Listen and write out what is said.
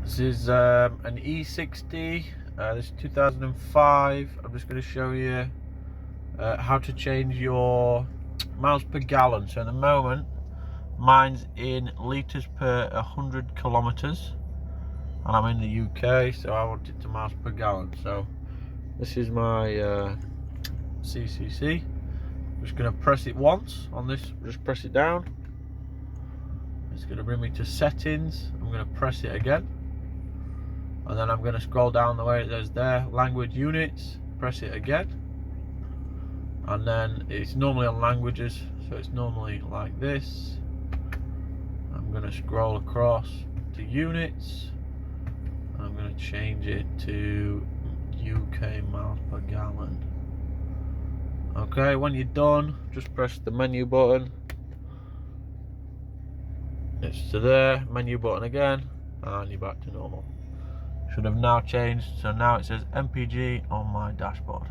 This is an E60, this is 2005. I'm just going to show you how to change your miles per gallon. So at the moment, mine's in litres per 100 kilometres, and I'm in the UK, so I want it to miles per gallon. So this is my CCC. I'm just going to press it once on this, just press it down. It's going to bring me to settings. I'm going to press it again. And then I'm going to scroll down the way it says there, language units, press it again. And then it's normally on languages, so it's normally like this. I'm going to scroll across to units. I'm going to change it to UK miles per gallon. Okay, when you're done, just press the menu button. It's to there, menu button again, and you're back to normal. Should have now changed, so now it says MPG on my dashboard.